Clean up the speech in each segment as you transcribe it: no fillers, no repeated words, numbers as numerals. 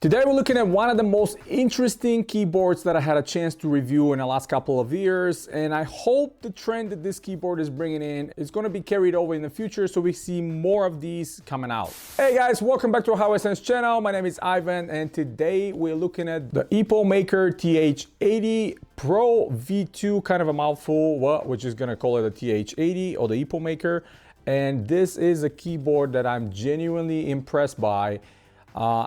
Today we're looking at one of the most interesting keyboards that I had a chance to review in the last couple of years, and I hope the trend that this keyboard is bringing in is going to be carried over in the future so we see more of these coming out. Hey guys, welcome back to our Highway Sense channel. My name is Ivan, and today we're looking at the Epomaker TH80 Pro V2, kind of a mouthful. Well, we're just going to call it a TH80 or the Epomaker, and this is a keyboard that I'm genuinely impressed by.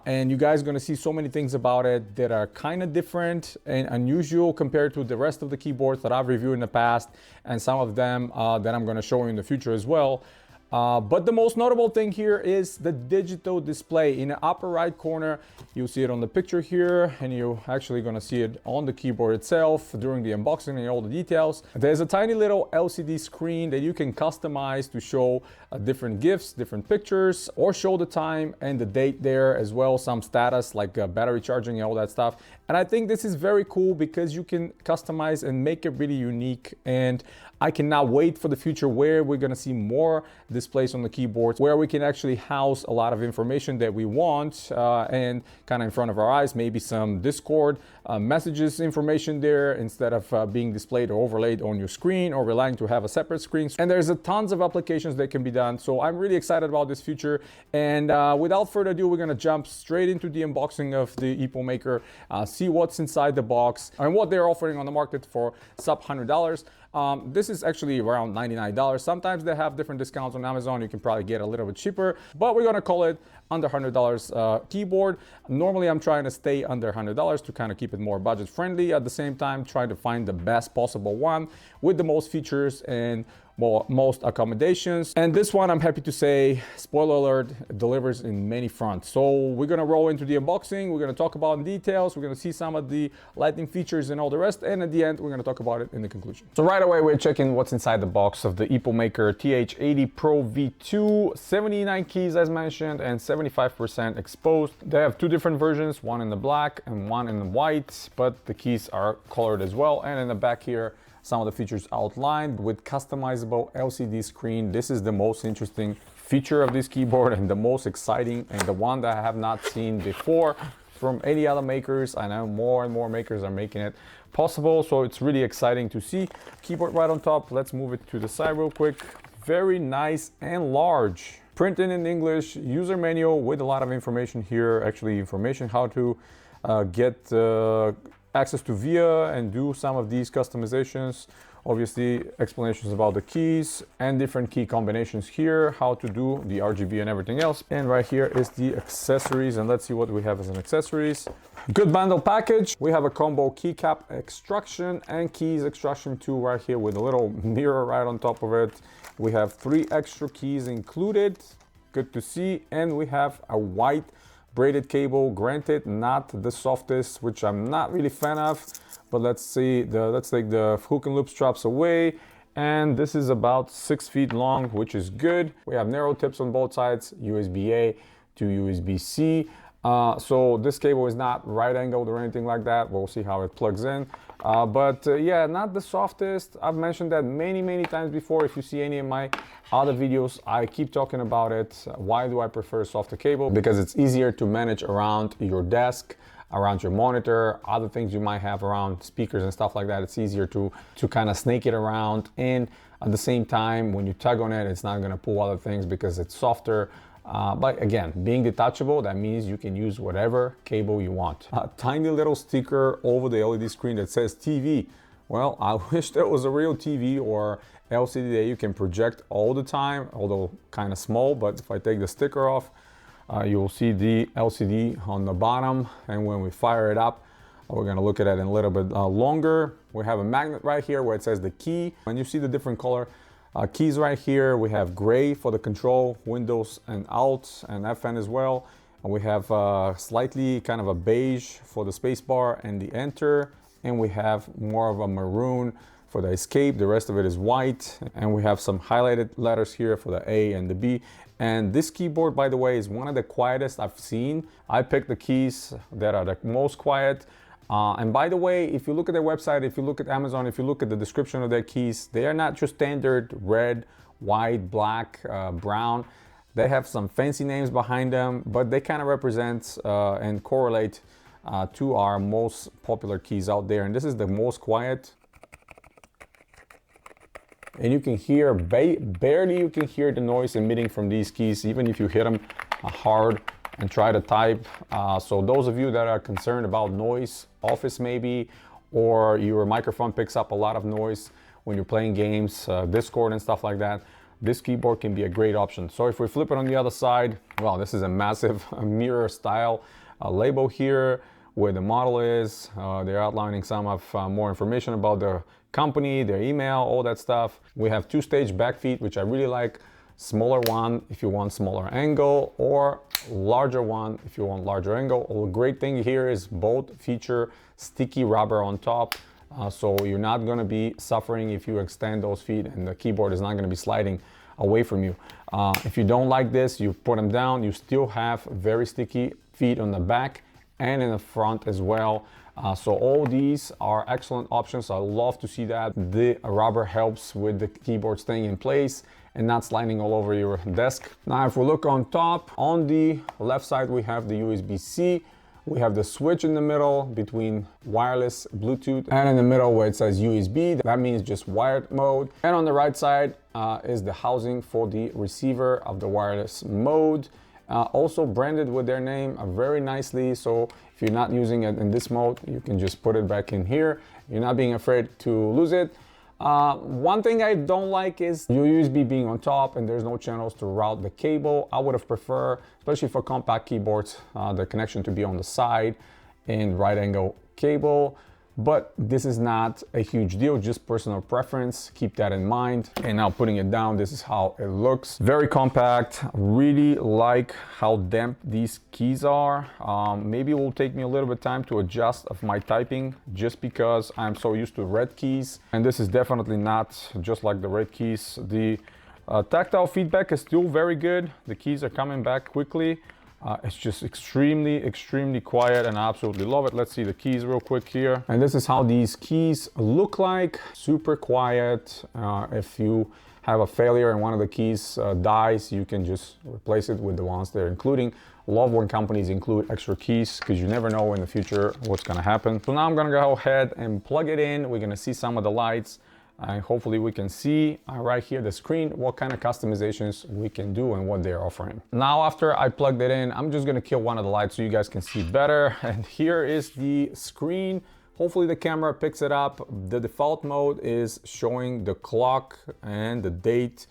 And you guys are going to see so many things about it that are kind of different and unusual compared to the rest of the keyboards that I've reviewed in the past, and some of them that I'm going to show you in the future as well. But the most notable thing here is the digital display. In the upper right corner, you'll see it on the picture here, and you're actually going to see it on the keyboard itself during the unboxing and all the details. There's a tiny little LCD screen that you can customize to show different GIFs, different pictures, or show the time and the date there as well, some status like battery charging and all that stuff. And I think this is very cool because you can customize and make it really unique, and I cannot wait for the future where we're going to see more displays on the keyboards where we can actually house a lot of information that we want and kind of in front of our eyes, maybe some Discord messages information there instead of being displayed or overlaid on your screen or relying to have a separate screen. And there's tons of applications that can be done. So I'm really excited about this future. And without further ado, we're going to jump straight into the unboxing of the Epomaker, see what's inside the box and what they're offering on the market for sub $100. This is actually around $99. Sometimes they have different discounts on Amazon. You can probably get a little bit cheaper, but we're gonna call it under $100 keyboard. Normally I'm trying to stay under $100 to kind of keep it more budget friendly. At the same time, trying to find the best possible one with the most features and most accommodations. And this one, I'm happy to say, spoiler alert, delivers in many fronts. So we're gonna roll into the unboxing. We're gonna talk about in details. We're gonna see some of the lighting features and all the rest. And at the end, we're gonna talk about it in the conclusion. So right away, we're checking what's inside the box of the Epomaker TH80 Pro V2. 79 keys as mentioned and 75% exposed. They have two different versions, one in the black and one in the white, but the keys are colored as well. And in the back here, some of the features outlined with customizable LCD screen. This is the most interesting feature of this keyboard and the most exciting, and the one that I have not seen before from any other makers. I know more and more makers are making it possible, so it's really exciting to see. Keyboard right on top. Let's move it to the side real quick. Very nice and large. Printed in English, user manual with a lot of information here, actually information how to get access to VIA and do some of these customizations. Obviously explanations about the keys and different key combinations here, how to do the RGB and everything else. And right here is the accessories, and let's see what we have as an accessories. Good bundle package. We have a combo keycap extraction and keys extraction too right here with a little mirror right on top of it. We have 3 extra keys included, good to see. And we have a white braided cable, granted not the softest, which I'm not really fan of, but let's take the hook and loop straps away. And this is about 6 feet long, which is good. We have narrow tips on both sides, USB-A to USB-C. So this cable is not right angled or anything like that. We'll see how it plugs in. Yeah, not the softest. I've mentioned that many times before. If you see any of my other videos, I keep talking about it. Why do I prefer softer cable? Because it's easier to manage around your desk, around your monitor, other things you might have around speakers and stuff like that. It's easier to kind of snake it around, and at the same time, when you tug on it, it's not going to pull other things because it's softer. But again, being detachable, that means you can use whatever cable you want. A tiny little sticker over the LED screen that says TV. Well, I wish there was a real TV or LCD that you can project all the time, although kind of small. But if I take the sticker off, you'll see the LCD on the bottom. And when we fire it up, we're going to look at it in a little bit longer. We have a magnet right here where it says the key. And you see the different color keys right here. We have gray for the control, Windows and Alt, and FN as well. And we have slightly kind of a beige for the space bar and the enter. And we have more of a maroon for the escape. The rest of it is white. And we have some highlighted letters here for the A and the B. And this keyboard, by the way, is one of the quietest I've seen. I picked the keys that are the most quiet. And by the way, if you look at their website, if you look at Amazon, if you look at the description of their keys, they are not just standard red, white, black, brown. They have some fancy names behind them, but they kind of represent and correlate to our most popular keys out there. And this is the most quiet. And you can hear, barely you can hear the noise emitting from these keys, even if you hit them hard and try to type. So those of you that are concerned about noise, office maybe, or your microphone picks up a lot of noise when you're playing games, Discord and stuff like that, this keyboard can be a great option. So if we flip it on the other side, well, this is a massive mirror style label here where the model is. They're outlining some of more information about the company, their email, all that stuff. We have two-stage back feet, which I really like. Smaller one if you want smaller angle, or larger one if you want larger angle. The great thing here is both feature sticky rubber on top, so you're not going to be suffering if you extend those feet, and the keyboard is not going to be sliding away from you. If you don't like this, you put them down, you still have very sticky feet on the back and in the front as well. So all these are excellent options. I love to see that. The rubber helps with the keyboard staying in place and not sliding all over your desk. Now, if we look on top, on the left side, we have the USB-C. We have the switch in the middle between wireless, Bluetooth, and in the middle where it says USB, that means just wired mode. And on the right side is the housing for the receiver of the wireless mode. Also branded with their name very nicely. So if you're not using it in this mode, you can just put it back in here. You're not being afraid to lose it. One thing I don't like is your USB being on top and there's no channels to route the cable. I would have preferred, especially for compact keyboards, the connection to be on the side and right angle cable. But this is not a huge deal, just personal preference. Keep that in mind. And now putting it down, this is how it looks. Very compact. Really like how damp these keys are. Maybe it will take me a little bit of time to adjust of my typing just because I'm so used to red keys. And this is definitely not just like the red keys. The tactile feedback is still very good. The keys are coming back quickly. It's just extremely quiet and I absolutely love it. Let's see the keys real quick here. And this is how these keys look like. Super quiet. If you have a failure and one of the keys dies, you can just replace it with the ones they're including. Love when companies include extra keys because you never know in the future what's going to happen. So now I'm going to go ahead and plug it in. We're going to see some of the lights. And hopefully we can see right here the screen what kind of customizations we can do and what they're offering. Now after I plugged it in, I'm just gonna kill one of the lights so you guys can see better. And here is the screen. Hopefully the camera picks it up. The default mode is showing the clock and the date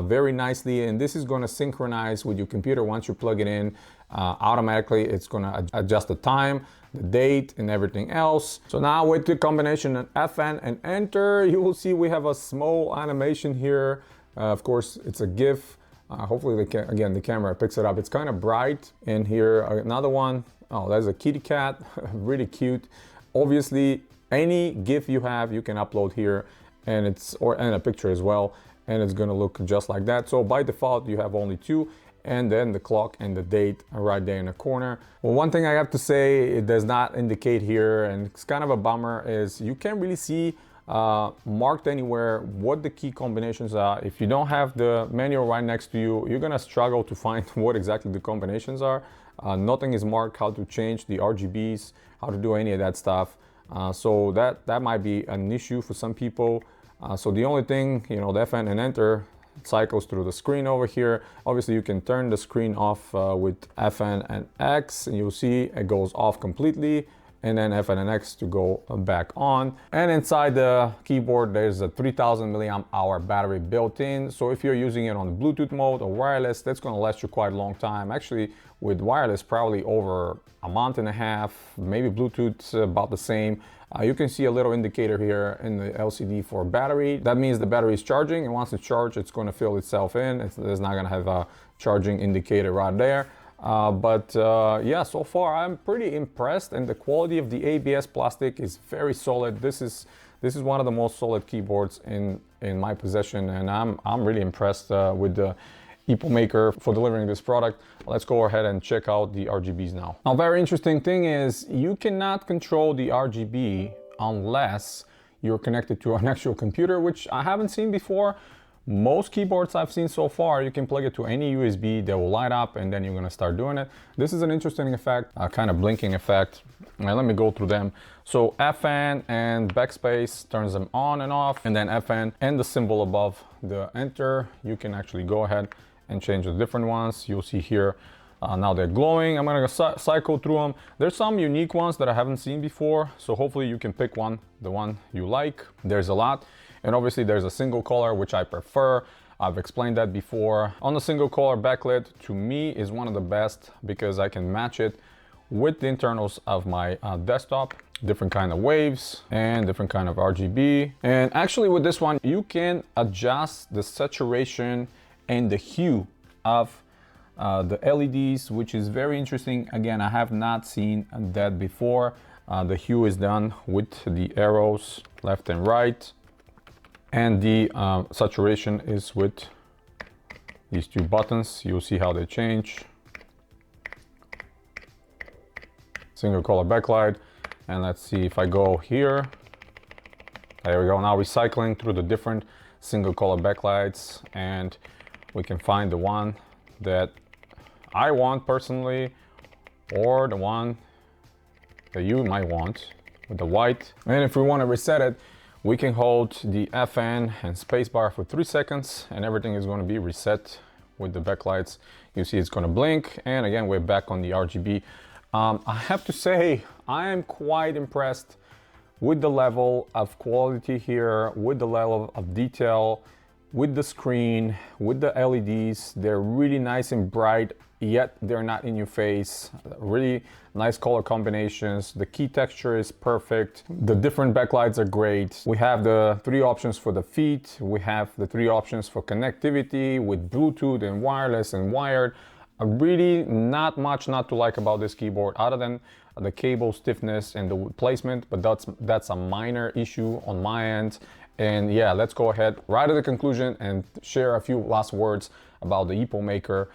very nicely, and this is going to synchronize with your computer once you plug it in. Automatically it's going to adjust the time, the date, and everything else. So now with the combination of FN and enter, you will see we have a small animation here. Of course it's a GIF. Hopefully again the camera picks it up. It's kind of bright. And here another one. Oh, there's a kitty cat. Really cute. Obviously any GIF you have you can upload here, and and a picture as well, and it's going to look just like that. So by default you have only two, and then the clock and the date are right there in the corner. Well, one thing I have to say it does not indicate here, and it's kind of a bummer, is you can't really see marked anywhere what the key combinations are. If you don't have the manual right next to you, you're gonna struggle to find what exactly the combinations are. Nothing is marked how to change the RGBs, how to do any of that stuff. So that might be an issue for some people. So the only thing, you know, the FN and enter cycles through the screen over here. Obviously you can turn the screen off with FN and X, and you'll see it goes off completely, and then FN and X to go back on. And inside the keyboard there's a 3000 milliamp hour battery built in, so if you're using it on Bluetooth mode or wireless, that's going to last you quite a long time. Actually with wireless probably over a month and a half, maybe Bluetooth about the same. You can see a little indicator here in the LCD for battery. That means the battery is charging, and once it's charged it's going to fill itself in. It's not going to have a charging indicator right there. Yeah, so far I'm pretty impressed, and the quality of the ABS plastic is very solid. This is one of the most solid keyboards in my possession, and I'm really impressed with the Epomaker for delivering this product. Let's go ahead and check out the RGBs now. Now, very interesting thing is you cannot control the RGB unless you're connected to an actual computer, which I haven't seen before. Most keyboards I've seen so far, you can plug it to any USB, they will light up, and then you're gonna start doing it. This is an interesting effect, a kind of blinking effect. Now let me go through them. So FN and backspace turns them on and off, and then FN and the symbol above the enter, you can actually go ahead and change the different ones. You'll see here, now they're glowing. I'm gonna cycle through them. There's some unique ones that I haven't seen before, so hopefully you can pick one, the one you like. There's a lot, and obviously there's a single color, which I prefer. I've explained that before. On the single color backlit, to me, is one of the best because I can match it with the internals of my desktop, different kind of waves and different kind of RGB. And actually with this one, you can adjust the saturation and the hue of the LEDs, which is very interesting. Again, I have not seen that before. The hue is done with the arrows left and right, and the saturation is with these two buttons. You'll see how they change. Single color backlight, and let's see if I go here. There we go. Now we're cycling through the different single color backlights, and we can find the one that I want personally, or the one that you might want with the white. And if we want to reset it, we can hold the FN and spacebar for 3 seconds, and everything is going to be reset with the backlights. You see it's going to blink, and again we're back on the RGB. I have to say, I am quite impressed with the level of quality here, with the level of detail, with the screen, with the LEDs. They're really nice and bright, yet they're not in your face. Really nice color combinations. The key texture is perfect. The different backlights are great. We have the 3 options for the feet. We have the 3 options for connectivity with Bluetooth and wireless and wired. Really not much not to like about this keyboard, other than the cable stiffness and the placement, but that's a minor issue on my end. And yeah, let's go ahead right to the conclusion and share a few last words about the Epomaker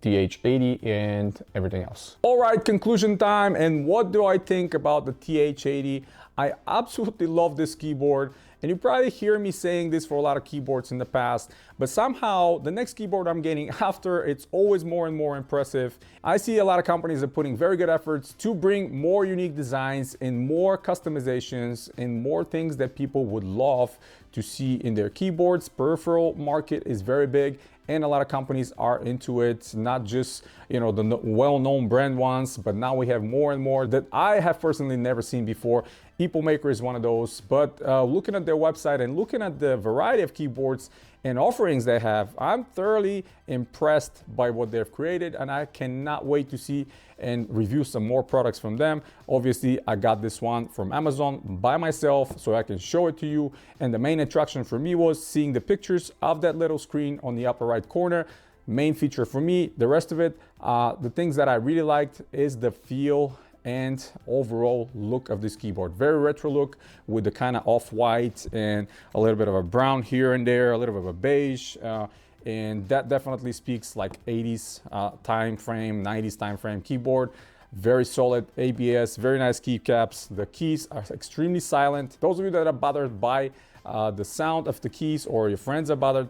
TH80 and everything else. All right, conclusion time. And what do I think about the TH80? I absolutely love this keyboard. And you probably hear me saying this for a lot of keyboards in the past, but somehow the next keyboard I'm getting after, it's always more and more impressive. I see a lot of companies are putting very good efforts to bring more unique designs and more customizations and more things that people would love to see in their keyboards. Peripheral market is very big, and a lot of companies are into it, not just, you know, the well-known brand ones, but now we have more and more that I have personally never seen before. Epomaker is one of those, but looking at their website and looking at the variety of keyboards and offerings they have, I'm thoroughly impressed by what they've created, and I cannot wait to see and review some more products from them. Obviously, I got this one from Amazon by myself so I can show it to you, and the main attraction for me was seeing the pictures of that little screen on the upper right corner. Main feature for me. The rest of it, the things that I really liked is the feel and overall look of this keyboard. Very retro look with the kind of off-white and a little bit of a brown here and there, a little bit of a beige, and that definitely speaks like 80s time frame, 90s time frame keyboard. Very solid ABS, very nice keycaps. The keys are extremely silent. Those of you that are bothered by the sound of the keys, or your friends are bothered,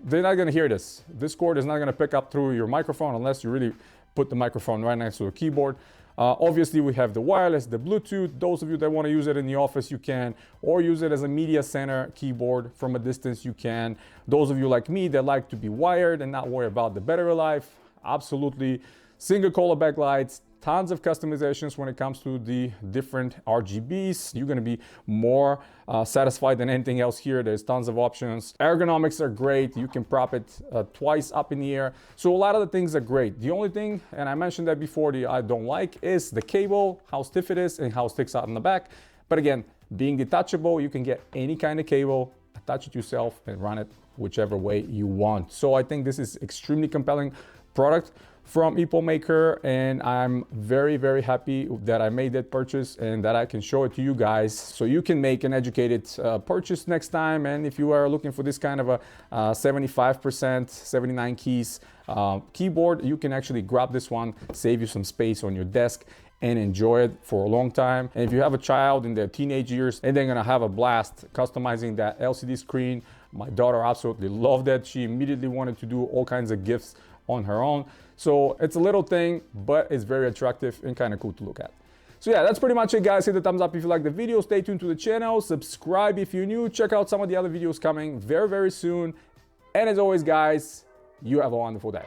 they're not gonna hear this. This cord is not gonna pick up through your microphone unless you really put the microphone right next to the keyboard. Obviously, we have the wireless, the Bluetooth. Those of you that want to use it in the office, you can, or use it as a media center keyboard from a distance, you can. Those of you like me that like to be wired and not worry about the battery life, absolutely. Single color backlights, tons of customizations when it comes to the different RGBs. You're gonna be more satisfied than anything else here. There's tons of options. Ergonomics are great. You can prop it twice up in the air. So a lot of the things are great. The only thing, and I mentioned that before, that I don't like is the cable, how stiff it is and how it sticks out in the back. But again, being detachable, you can get any kind of cable, attach it yourself and run it whichever way you want. So I think this is extremely compelling product from Epomaker, and I'm very, very happy that I made that purchase and that I can show it to you guys so you can make an educated purchase next time. And if you are looking for this kind of a 75%, 79 keys keyboard, you can actually grab this one, save you some space on your desk and enjoy it for a long time. And if you have a child in their teenage years, and they're gonna have a blast customizing that LCD screen My daughter absolutely loved it. She immediately wanted to do all kinds of gifts on her own. So it's a little thing, but it's very attractive and kind of cool to look at. So yeah, that's pretty much it, guys. Hit the thumbs up if you like the video. Stay tuned to the channel. Subscribe if you're new. Check out some of the other videos coming very, very soon. And as always, guys, you have a wonderful day.